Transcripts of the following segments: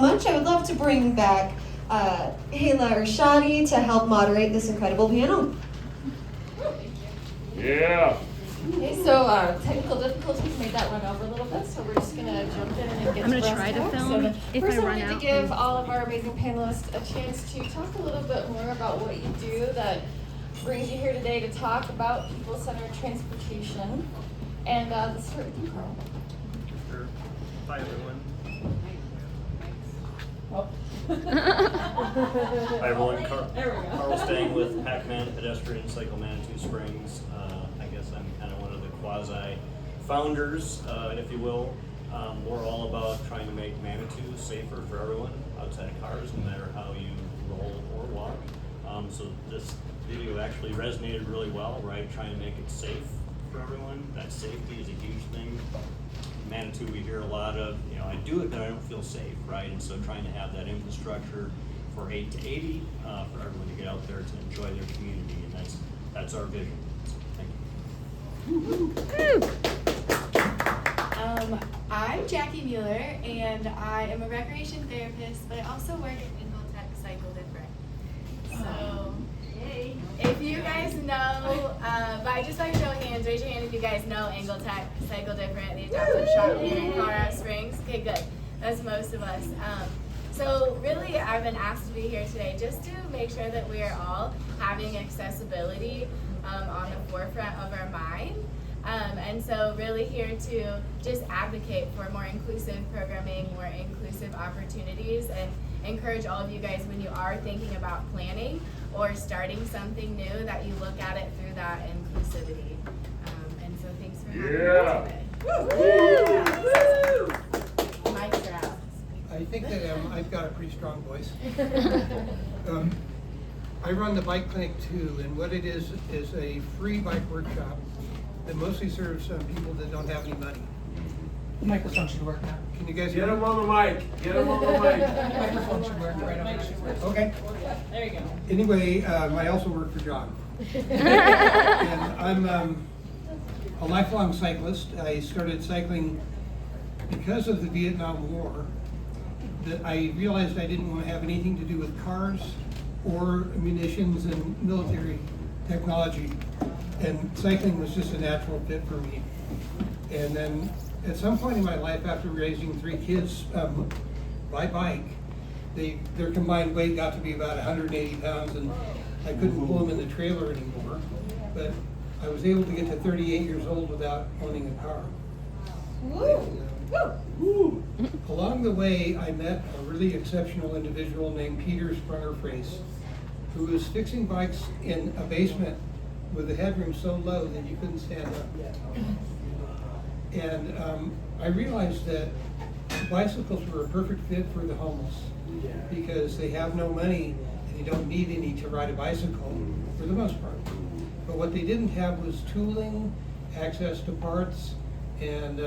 Much. I would love to bring back Heila Ershadi to help moderate this incredible panel. Yeah. Okay, so technical difficulties made that run over a little bit, so we're just gonna jump in and get I'm gonna to try to Gravestock. film So if first I I run wanted out. to give all of our amazing panelists a chance to talk a little bit more about what you do that brings you here today to talk about people-centered transportation. And let's start with you, Karl. Sure. Hi, everyone. Hi, everyone. Karl Stang with PaC-Man, Pedestrian Cycle Manitou Springs. I guess I'm kind of one of the quasi-founders, if you will. We're all about trying to make Manitou safer for everyone outside of cars, no matter how you roll or walk. So this video actually resonated really well, right? Trying to make it safe for everyone. That safety is a huge thing. Manitou, we hear a lot of, I do it, but I don't feel safe, right? And so trying to have that infrastructure for 8 to 80 for everyone to get out there to enjoy their community, and that's our vision. Thank you. I'm Jacki Mueller, and I am a recreation therapist, but I also work at Angletech Cycle Different. So, if you guys know, by just by show of hands, raise your hand if you guys know Angletech Cycle Different, the adopted shop here in Colorado Springs. Okay, good. That's most of us. So really, I've been asked to be here today just to make sure that we are all having accessibility on the forefront of our mind. And so really here to just advocate for more inclusive programming, more inclusive opportunities, and encourage all of you guys when you are thinking about planning or starting something new that you look at it through that inclusivity. And so thanks for having me today. Mike's are out. I think that I've got a pretty strong voice. I run the Bike Clinic too, and what it is a free bike workshop that mostly serves people that don't have any money. Microphone should work now. Can you guys Get hear him me? on the mic. Get him on the mic. Microphone should work right over here. Okay. There you go. Anyway, I also work for John. And I'm a lifelong cyclist. I started cycling because of the Vietnam War. That I realized I didn't want to have anything to do with cars or munitions and military technology. And cycling was just a natural fit for me. And then at some point in my life, after raising 3 kids by bike, their combined weight got to be about 180 pounds, and I couldn't pull them in the trailer anymore. But I was able to get to 38 years old without owning a car. And, along the way, I met a really exceptional individual named Peter Sprunger-Frace, who was fixing bikes in a basement with the headroom so low that you couldn't stand up. And I realized that bicycles were a perfect fit for the homeless because they have no money and you don't need any to ride a bicycle for the most part. But what they didn't have was tooling, access to parts, and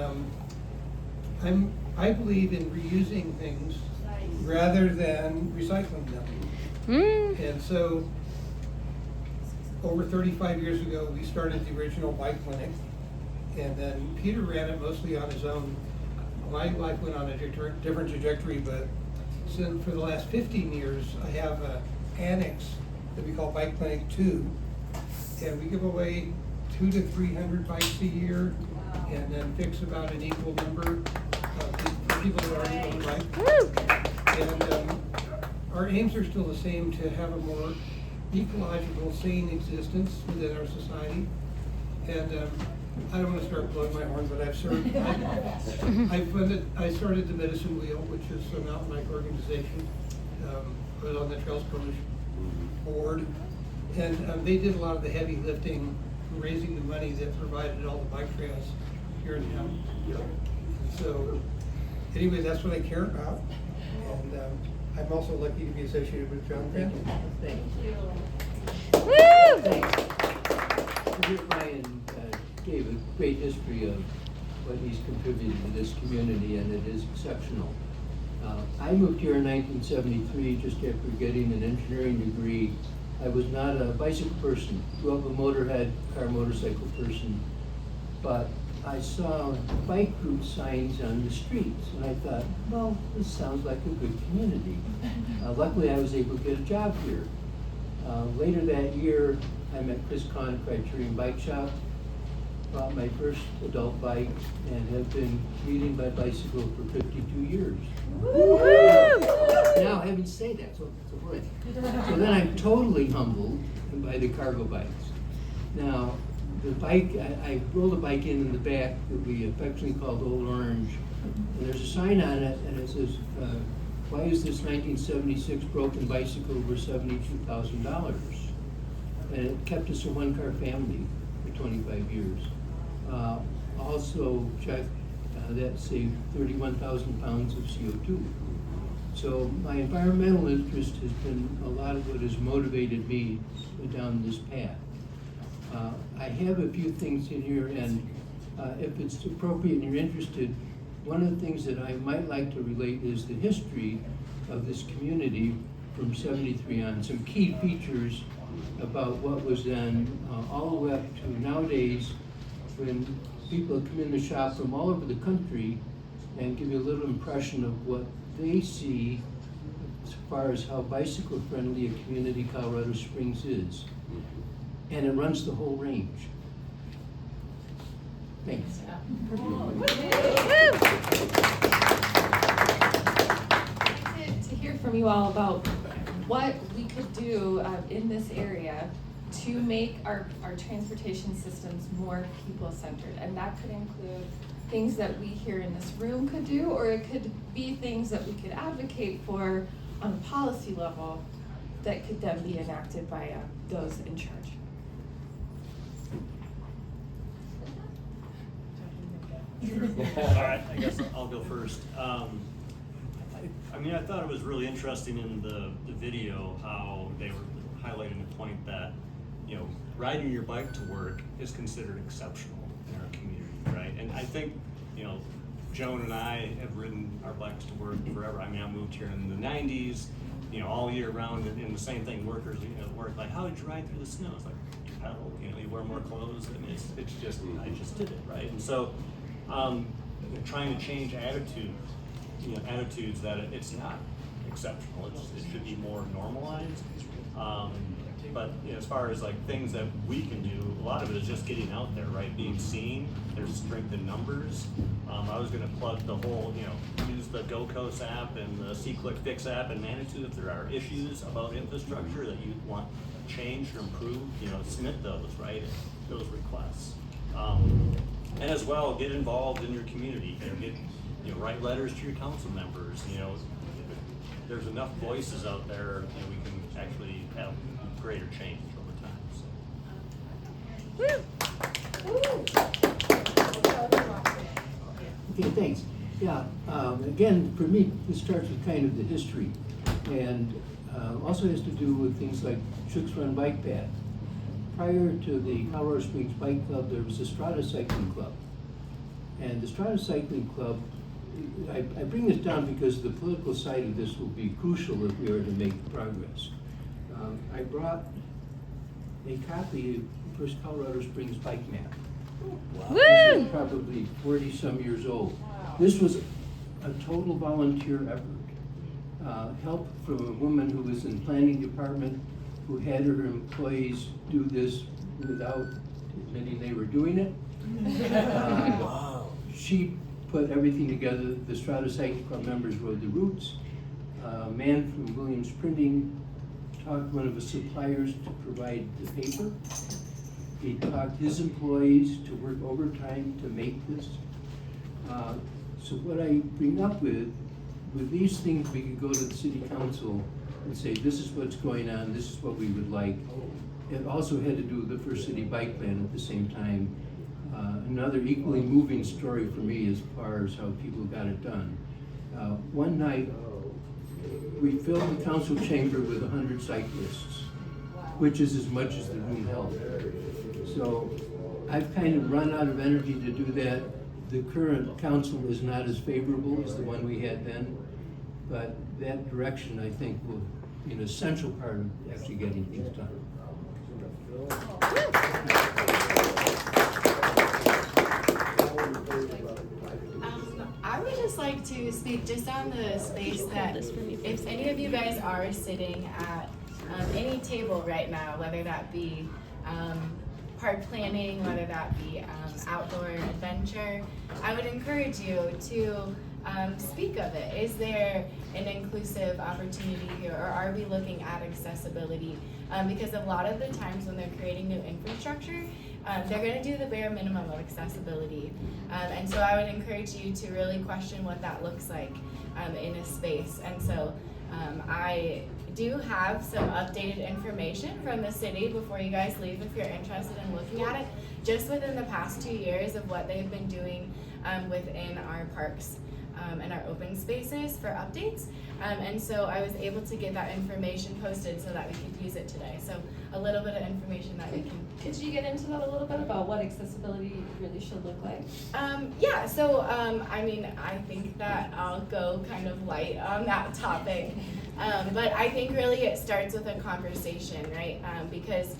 I believe in reusing things rather than recycling them. And so over 35 years ago, we started the original bike clinic, and then Peter ran it mostly on his own. My life went on a different trajectory, but for the last 15 years, I have an annex that we call Bike Clinic 2, and we give away 200 to 300 bikes a year, and then fix about an equal number of people that already own a bike. And our aims are still the same, to have a more ecological, sane existence within our society. And I don't want to start blowing my horn, but I've served. I started the Medicine Wheel, which is a mountain bike organization. I was on the Trails Coalition board, and they did a lot of the heavy lifting, raising the money that provided all the bike trails here in town. So, anyway, that's what I care about, and I'm also lucky to be associated with John Crandall. Thank you. Ryan gave a great history of what he's contributed to this community, and it is exceptional. I moved here in 1973 just after getting an engineering degree. I was not a bicycle person, grew up a motorhead, car motorcycle person, but I saw bike group signs on the streets, and I thought, well, this sounds like a good community. Luckily, I was able to get a job here. Later that year, I met Chris Kahn at Criterion Bike Shop, bought my first adult bike, and have been commuting by bicycle for 52 years. Now, having said that, so then I'm totally humbled by the cargo bikes. Now, the bike, I rolled a bike in the back that we affectionately called Old Orange, and there's a sign on it, and it says, why is this 1976 broken bicycle worth $72,000? And it kept us a one-car family for 25 years. Also, check, that saved 31,000 pounds of CO2. So my environmental interest has been a lot of what has motivated me down this path. I have a few things in here, and if it's appropriate and you're interested, one of the things that I might like to relate is the history of this community from '73 on, some key features about what was then all the way up to nowadays, when people come in the shop from all over the country and give you a little impression of what they see as far as how bicycle friendly a community Colorado Springs is. And it runs the whole range. Thanks. To hear from you all about what we could do in this area to make our transportation systems more people-centered. And that could include things that we here in this room could do, or it could be things that we could advocate for on a policy level that could then be enacted by those in charge. All right, I guess I'll go first. I mean, I thought it was really interesting in the video how they were highlighting the point that, you know, riding your bike to work is considered exceptional in our community, right? And I think, you know, Joan and I have ridden our bikes to work forever. I mean, I moved here in the '90s, you know, all year round, and the same thing, workers, you know, work, like, how did you ride through the snow? It's like, you pedal, you know, you wear more clothes, and it's just, I just did it, right? And so, trying to change attitudes that it's not exceptional, it should be more normalized. But you know, as far as like things that we can do, a lot of it is just getting out there, right? Being seen. There's strength in numbers. I was going to plug the whole, you know, use the GoCos app and the C-Click Fix app in Manitou. If there are issues about infrastructure that you want changed or improved, you know, submit those, right? Those requests. And as well, get involved in your community. You know, write letters to your council members. You know, there's enough voices out there, you know, we can actually have greater change over time. Okay, thanks. Yeah, again, for me, this starts with kind of the history, and also has to do with things like Chooks Run Bike Path. Prior to the Colorado Springs Bike Club, there was the Strata Cycling Club. And the Strata Cycling Club, I bring this down because the political side of this will be crucial if we are to make progress. I brought a copy of the first Colorado Springs bike map. Wow. This is probably 40-some years old. Wow. This was a total volunteer effort. Help from a woman who was in the planning department, who had her employees do this without admitting they were doing it. Wow. She put everything together. The Strata Cycling Club members rode the routes. A man from Williams Printing talked one of the suppliers to provide the paper. He talked his employees to work overtime to make this. So what I bring up with these things, we could go to the city council and say, this is what's going on, this is what we would like. It also had to do with the first city bike plan at the same time. Another equally moving story for me as far as how people got it done. One night, we filled the council chamber with 100 cyclists, which is as much as the room held. So I've kind of run out of energy to do that. The current council is not as favorable as the one we had then, but that direction, I think, will be an essential part of actually getting things done. to speak just on the space that if any of you guys are sitting at any table right now, whether that be park planning, whether that be outdoor adventure, I would encourage you to speak of it. Is there an inclusive opportunity here, or are we looking at accessibility? Because a lot of the times when they're creating new infrastructure, they're going to do the bare minimum of accessibility. And so I would encourage you to really question what that looks like in a space. And so I do have some updated information from the city before you guys leave if you're interested in looking at it, just within the past 2 years of what they've been doing within our parks and our open spaces for updates. And so I was able to get that information posted so that we could use it today. So a little bit of information that we can. Could you get into that a little bit about what accessibility really should look like? Yeah, so I mean, I think that I'll go kind of light on that topic. But I think really it starts with a conversation, right? Because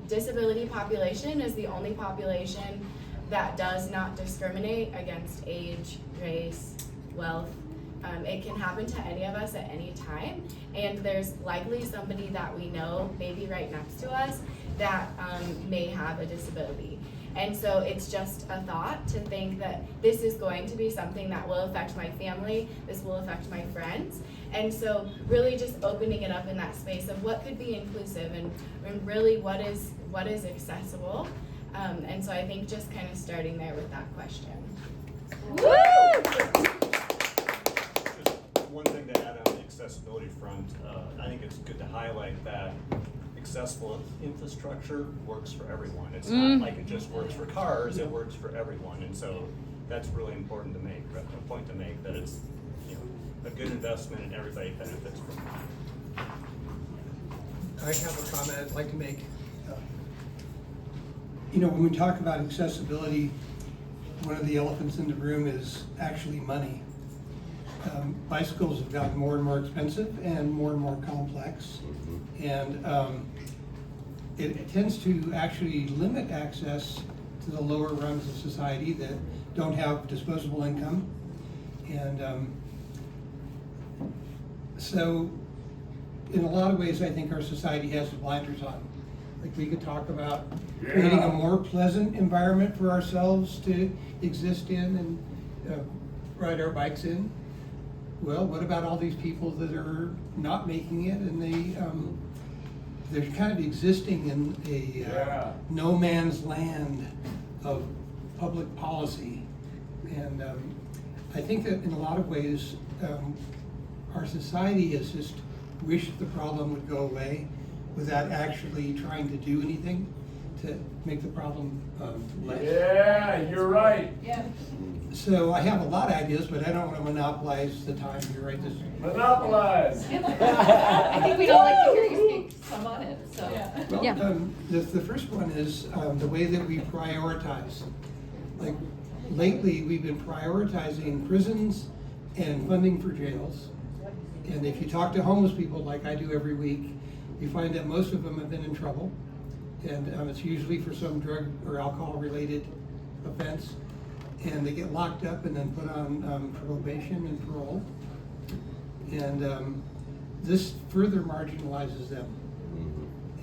disability population is the only population that does not discriminate against age, race, wealth. It can happen to any of us at any time, and there's likely somebody that we know, maybe right next to us, that may have a disability. And so it's just a thought to think that this is going to be something that will affect my family, this will affect my friends. And so really just opening it up in that space of what could be inclusive and really what is accessible. And so I think just kind of starting there with that question. Just one thing to add on the accessibility front, I think it's good to highlight that accessible infrastructure works for everyone. It's not like it just works for cars, it works for everyone. And so that's really important to make, a point to make, that it's, you know, a good investment and everybody benefits from it. I have a comment I'd like to make. You know, when we talk about accessibility, one of the elephants in the room is actually money. Bicycles have gotten more and more expensive and more complex. And it tends to actually limit access to the lower rungs of society that don't have disposable income. And so in a lot of ways, I think our society has the blinders on. Like, we could talk about creating a more pleasant environment for ourselves to exist in and ride our bikes in. Well, what about all these people that are not making it, and they're kind of existing in a no man's land of public policy. And I think that in a lot of ways, our society has just wished the problem would go away without actually trying to do anything to make the problem less. Yeah, you're right. Yeah. So I have a lot of ideas, but I don't want to monopolize the time here right this. Monopolize. I think we'd all like to hear you speak some on it, so. Well, the first one is the way that we prioritize. Like, lately, we've been prioritizing prisons and funding for jails. And if you talk to homeless people, like I do every week, you find that most of them have been in trouble. And it's usually for some drug or alcohol-related offense. And they get locked up and then put on probation and parole. And this further marginalizes them.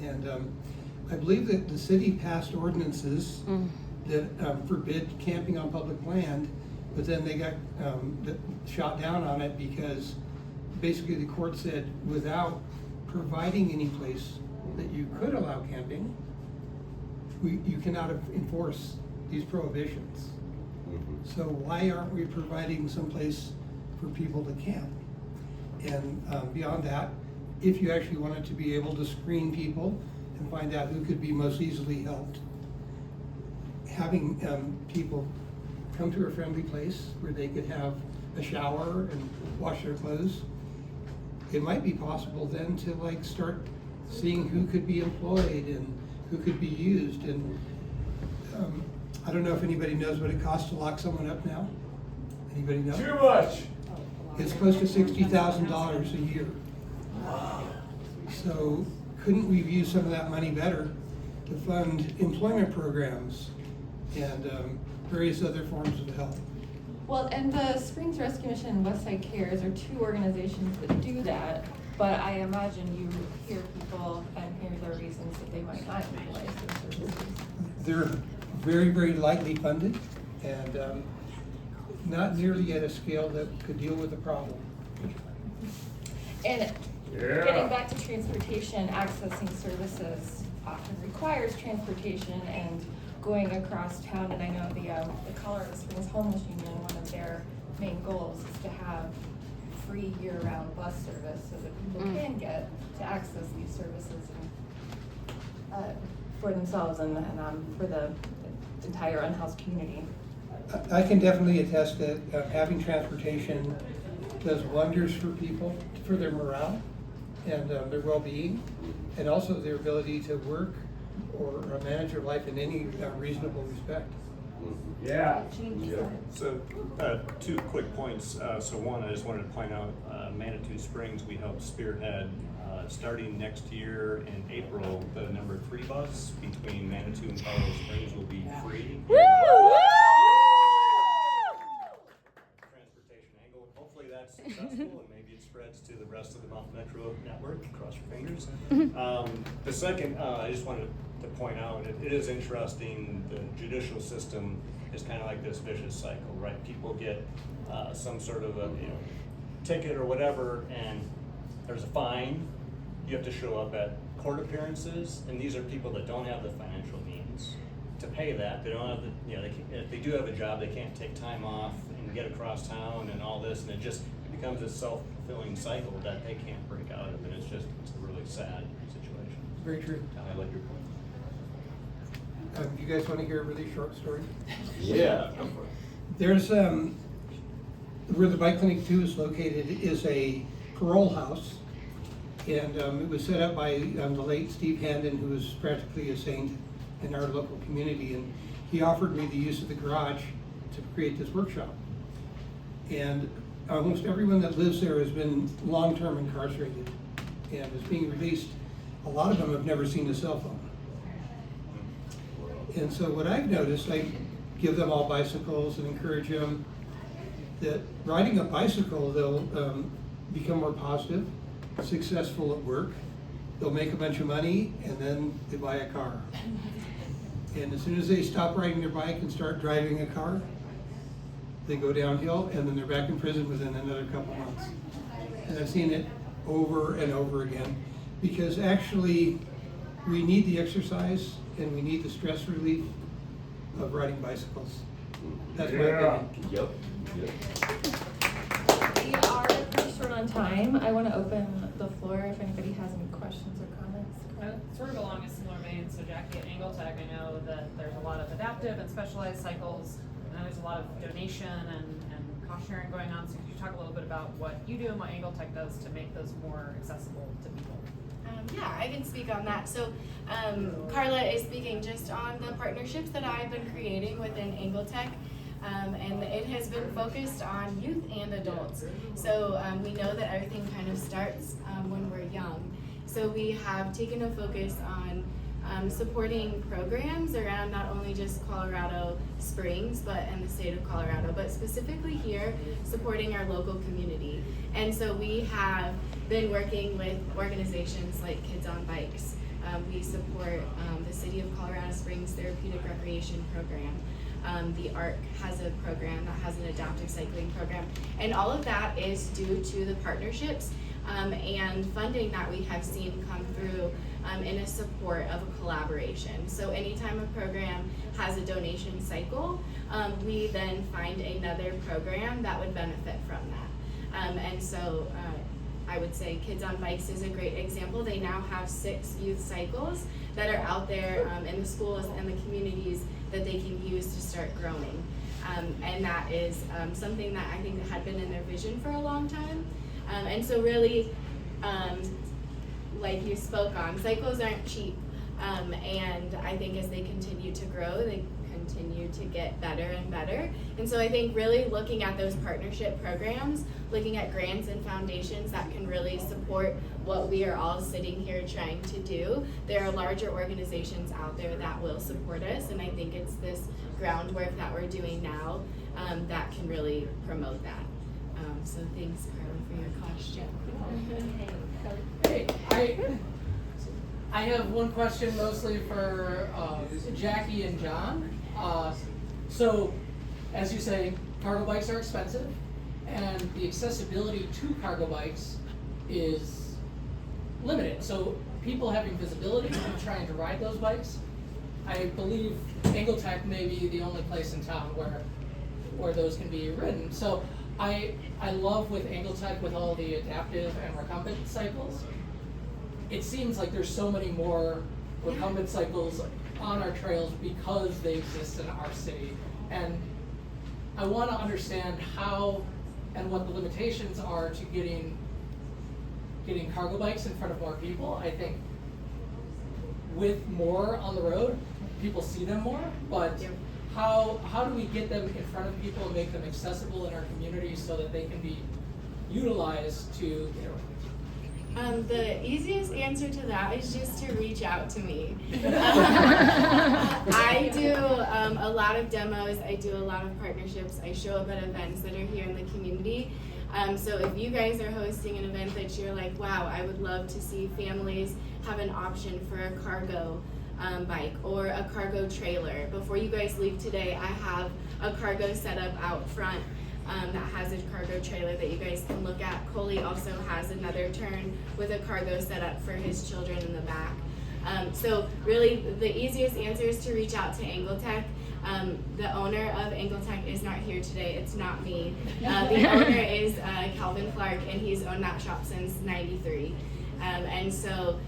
And I believe that the city passed ordinances that forbid camping on public land, but then they got shot down on it because basically the court said without providing any place that you could allow camping, you cannot enforce these prohibitions. So why aren't we providing some place for people to camp? And beyond that, if you actually wanted to be able to screen people and find out who could be most easily helped, having people come to a friendly place where they could have a shower and wash their clothes, it might be possible then to like start seeing who could be employed and who could be used. And I don't know if anybody knows what it costs to lock someone up now. Anybody know? Too much. It's close to $60,000 a year. So couldn't we use some of that money better to fund employment programs and various other forms of help? Well, and the Springs Rescue Mission and Westside Cares are two organizations that do that, but I imagine you hear people and hear their reasons that they might not utilize those services. They're very, very lightly funded and not nearly at a scale that could deal with the problem. And getting back to transportation, accessing services often requires transportation and going across town. And I know the Colorado Springs Homeless Union, one of their main goals is to have free year-round bus service so that people can get to access these services and, for themselves and for the entire unhoused community. I can definitely attest that having transportation does wonders for people, for their morale and their well-being, and also their ability to work or manage their life in any reasonable respect. Yeah. So, 2 quick points. So one, I just wanted to point out, Manitou Springs, we help spearhead, starting next year in April, the number 3 bus between Manitou and Colorado Springs will be free. Transportation angle, hopefully that's successful and maybe it spreads to the rest of the Mount Metro network, cross your fingers. The second, I just wanted to point out, it is interesting, the judicial system is kind of like this vicious cycle, right? People get some sort of a ticket or whatever, and there's a fine. You have to show up at court appearances, and these are people that don't have the financial means to pay that. They don't have the, if they do have a job, they can't take time off and get across town and all this, and it becomes a self-fulfilling cycle that they can't break out of, and it's a really sad situation. Very true. I like your point. You guys want to hear a really short story? Yeah, go for it. There's, where the Bike Clinic 2 is located is a parole house. And it was set up by the late Steve Handon, who was practically a saint in our local community. And he offered me the use of the garage to create this workshop. And almost everyone that lives there has been long-term incarcerated and is being released. A lot of them have never seen a cell phone. And so what I've noticed, I give them all bicycles and encourage them that riding a bicycle, they'll become more positive, successful at work, they'll make a bunch of money, and then they buy a car. And as soon as they stop riding their bike and start driving a car, they go downhill, and then they're back in prison within another couple months. And I've seen it over and over again, because actually we need the exercise and we need the stress relief of riding bicycles. That's my opinion. Yep. We are pretty short on time. I want to open the floor if anybody has any questions or comments. Sort of along a similar vein, so Jacki, at Angletech, I know that there's a lot of adaptive and specialized cycles, and there's a lot of donation and cost sharing going on, so could you talk a little bit about what you do and what Angletech does to make those more accessible to people? Yeah, I can speak on that. So Carla is speaking just on the partnerships that I've been creating within Angletech. And it has been focused on youth and adults. So we know that everything kind of starts when we're young. So we have taken a focus on supporting programs around not only just Colorado Springs, but in the state of Colorado, but specifically here, supporting our local community. And so we have been working with organizations like Kids on Bikes. We support the City of Colorado Springs Therapeutic Recreation Program. The ARC has a program that has an adaptive cycling program. And all of that is due to the partnerships and funding that we have seen come through in a support of a collaboration. So anytime a program has a donation cycle, we then find another program that would benefit from that. And so I would say Kids on Bikes is a great example. They now have 6 youth cycles that are out there in the schools and the communities that they can use to start growing. And that is something that I think had been in their vision for a long time. And so really, like you spoke on, cycles aren't cheap. And I think as they continue to grow, they continue to get better and better. And so I think really looking at those partnership programs, looking at grants and foundations that can really support what we are all sitting here trying to do. There are larger organizations out there that will support us, and I think it's this groundwork that we're doing now that can really promote that. So thanks, Karl, for your question. Hey, I have one question mostly for Jacki and John. So, as you say, cargo bikes are expensive, and the accessibility to cargo bikes is limited. So, people having visibility and trying to ride those bikes, I believe Angletech may be the only place in town where those can be ridden. So, I love with Angletech, with all the adaptive and recumbent cycles, it seems like there's so many more recumbent cycles on our trails because they exist in our city. And I want to understand how and what the limitations are to getting cargo bikes in front of more people. I think with more on the road, people see them more, but how do we get them in front of people and make them accessible in our community so that they can be utilized to get around? The easiest answer to that is just to reach out to me. I do a lot of demos, I do a lot of partnerships, I show up at events that are here in the community. So if you guys are hosting an event that you're like, wow, I would love to see families have an option for a cargo bike or a cargo trailer. Before you guys leave today, I have a cargo setup out front that has a cargo trailer that you guys can look at. Coley also has another turn with a cargo setup for his children in the back. So really the easiest answer is to reach out to Angletech. The owner of Angletech is not here today, it's not me. The owner is Calvin Clark, and he's owned that shop since '93. And so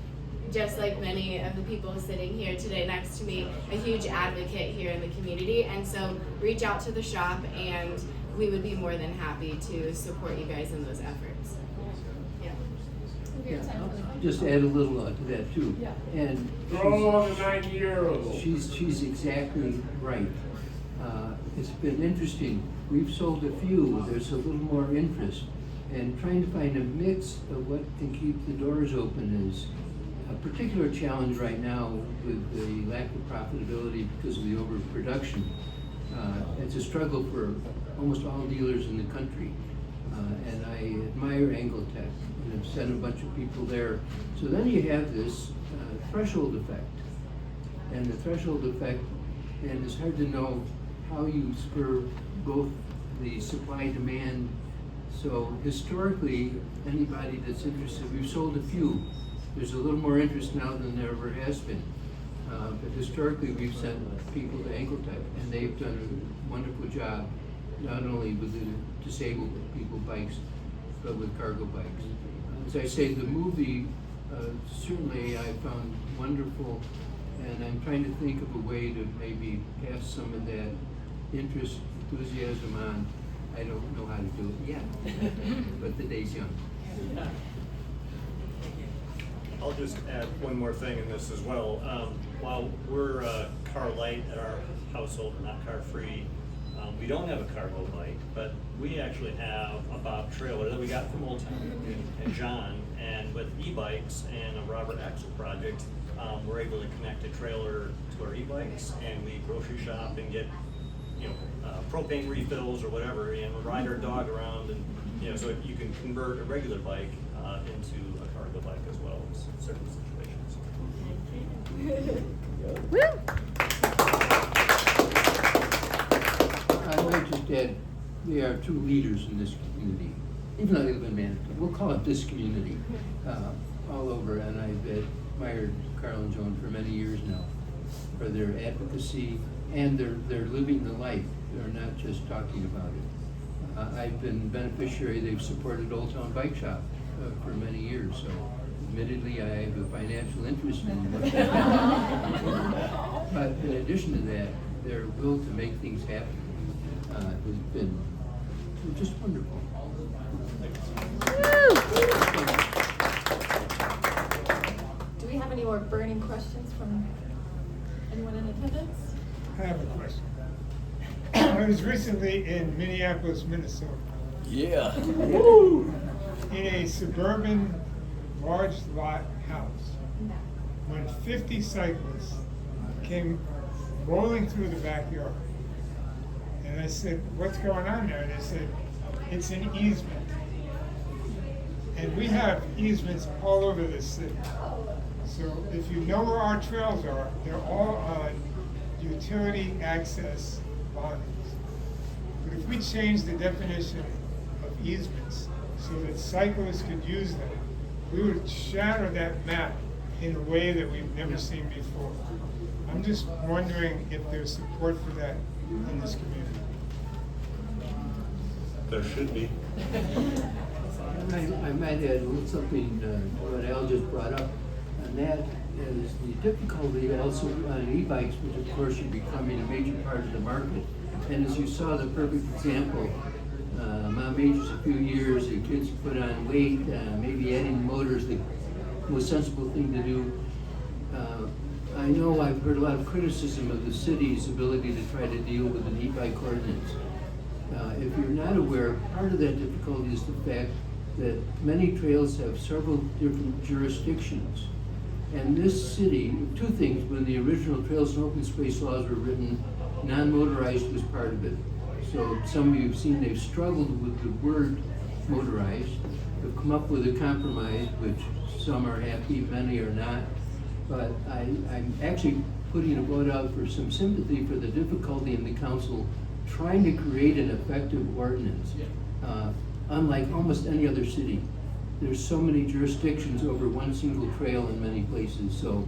just like many of the people sitting here today next to me, a huge advocate here in the community. And so reach out to the shop and we would be more than happy to support you guys in those efforts. Yeah, I'll just add a little to that too. Yeah. And Throw the 90-year-old. she's exactly right. It's been interesting. We've sold a few. There's a little more interest, and trying to find a mix of what can keep the doors open is a particular challenge right now with the lack of profitability because of the overproduction. It's a struggle for almost all dealers in the country. And I admire Angletech and have sent a bunch of people there. So then you have this threshold effect. And the threshold effect, and it's hard to know how you spur both the supply-demand. So historically, anybody that's interested, we've sold a few. There's a little more interest now than there ever has been. But historically, we've sent people to Angletech, and they've done a wonderful job, not only with the disabled people bikes, but with cargo bikes. As I say, the movie, certainly I found wonderful, and I'm trying to think of a way to maybe pass some of that interest, enthusiasm on. I don't know how to do it yet, but the day's young. I'll just add one more thing in this as well. While we're car light at our household, we're not car free, we don't have a cargo bike, but we actually have a Bob trailer that we got from Old Town and John, and with e-bikes and a Robert Axel project, we're able to connect a trailer to our e-bikes, and we grocery shop and get, propane refills or whatever, and we'll ride our dog around, and so you can convert a regular bike into a cargo bike as well in certain situations. I might just add, we are two leaders in this community, even though they live in Manitoba. We'll call it this community all over, and I've admired Karl and Joan for many years now for their advocacy, and they're living the life. They're not just talking about it. I've been beneficiary. They've supported Old Town Bike Shop for many years, so admittedly I have a financial interest in what they're doing. But in addition to that, their will to make things happen has been just wonderful. Do we have any more burning questions from anyone in attendance? I have a question. I was recently in Minneapolis, Minnesota. Yeah. In a suburban large lot house when 50 cyclists came rolling through the backyard. And I said, what's going on there? And they said, it's an easement. And we have easements all over the city. So if you know where our trails are, they're all on utility access lines. But if we change the definition of easements so that cyclists could use them, we would shatter that map in a way that we've never seen before. I'm just wondering if there's support for that in this community. There should be. I might add a little something to what Al just brought up, and that is the difficulty also on e-bikes, which of course are becoming a major part of the market. And as you saw, the perfect example, mom ages a few years, the kids put on weight, maybe adding motors, the most sensible thing to do. I know I've heard a lot of criticism of the city's ability to try to deal with an e-bike ordinance. If you're not aware, part of that difficulty is the fact that many trails have several different jurisdictions. And this city, two things, when the original trails and open space laws were written, non-motorized was part of it. So some of you have seen they've struggled with the word motorized, have come up with a compromise, which some are happy, many are not. But I'm actually putting a vote out for some sympathy for the difficulty in the council trying to create an effective ordinance. Unlike almost any other city, there's so many jurisdictions over one single trail in many places. So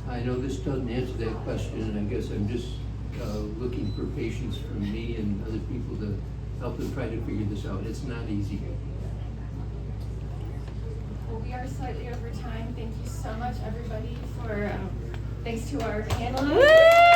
I know this doesn't answer that question, and I guess I'm just looking for patience from me and other people to help them try to figure this out. It's not easy. Well, we are slightly over time. Thank you so much, everybody, for thanks to our panelists.